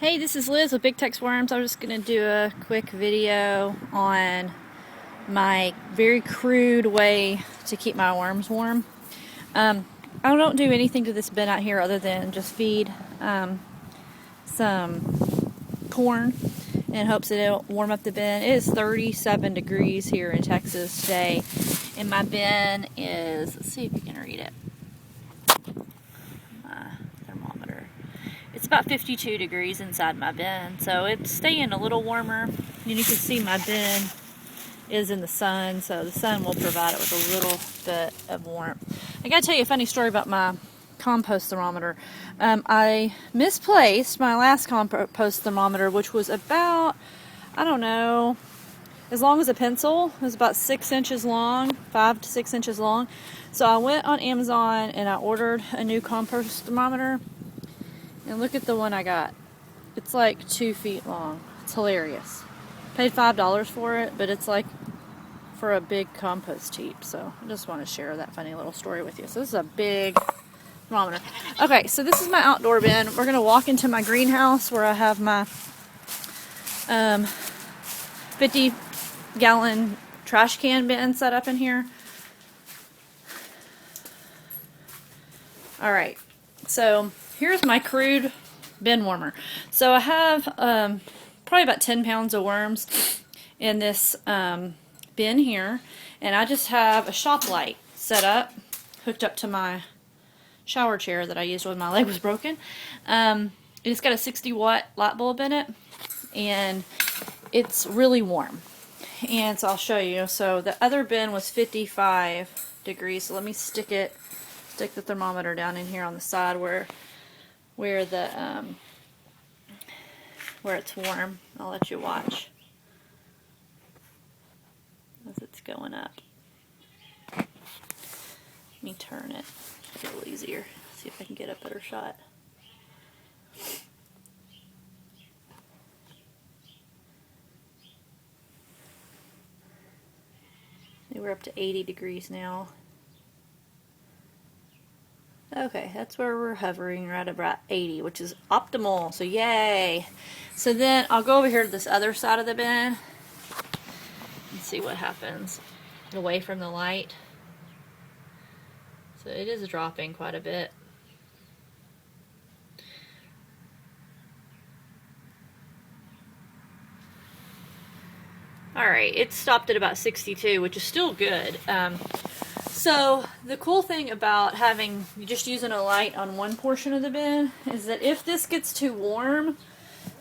Hey, this is Liz with Big Tex Worms. I'm just going to do a quick video on my very crude way to keep my worms warm. I don't do anything to this bin out here other than just feed some corn in hopes that it'll warm up the bin. It is 37 degrees here in Texas today, and my bin is, let's see if you can read it. It's about 52 degrees inside my bin, so it's staying a little warmer. And you can see my bin is in the sun, so the sun will provide it with a little bit of warmth. I gotta tell you a funny story about my compost thermometer. I misplaced my last compost thermometer, which was about, I don't know, as long as a pencil. It was about 6 inches long, 5 to 6 inches long. So I went on Amazon and I ordered a new compost thermometer. And look at the one I got. It's like 2 feet long. It's hilarious. Paid $5 for it, but it's like for a big compost heap. So I just want to share that funny little story with you. So this is a big thermometer. Okay, so this is my outdoor bin. We're going to walk into my greenhouse where I have my 50-gallon trash can bin set up in here. Alright, so here's my crude bin warmer. So I have probably about 10 pounds of worms in this bin here, and I just have a shop light set up, hooked up to my shower chair that I used when my leg was broken. It's got a 60-watt light bulb in it, and it's really warm. And so I'll show you. So the other bin was 55 degrees, so let me stick the thermometer down in here on the side where it's warm. I'll let you watch as it's going up. Let me turn it. It's a little easier. See if I can get a better shot. We're up to 80 degrees now. Okay, that's where we're hovering, right about 80, which is optimal, so yay. So then I'll go over here to this other side of the bin and see what happens away from the light. So it is dropping quite a bit. Alright, it stopped at about 62, which is still good. So the cool thing about just using a light on one portion of the bin is that if this gets too warm,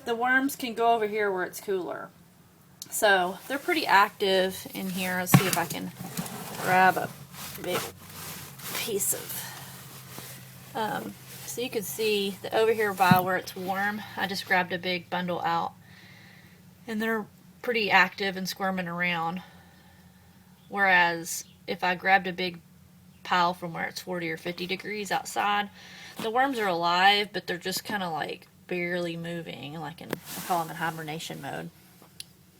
the worms can go over here where it's cooler. So they're pretty active in here. Let's see if I can grab a big piece of, so you can see that over here by where it's warm, I just grabbed a big bundle out, and they're pretty active and squirming around. Whereas if I grabbed a big pile from where it's 40 or 50 degrees outside, the worms are alive, but they're just kind of like barely moving, like I call them in hibernation mode.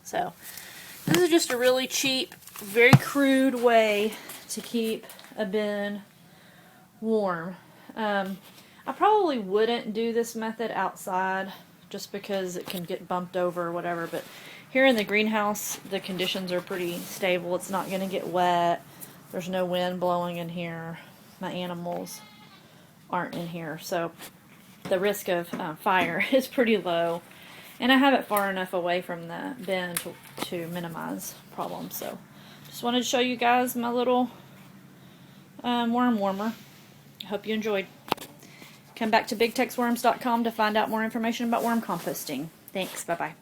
So this is just a really cheap, very crude way to keep a bin warm. I probably wouldn't do this method outside just because it can get bumped over or whatever, but here in the greenhouse the conditions are pretty stable. It's not going to get wet. There's no wind blowing in here. My animals aren't in here, so the risk of fire is pretty low. And I have it far enough away from the bin to minimize problems. So just wanted to show you guys my little worm warmer. I hope you enjoyed. Come back to bigtexworms.com to find out more information about worm composting. Thanks. Bye-bye.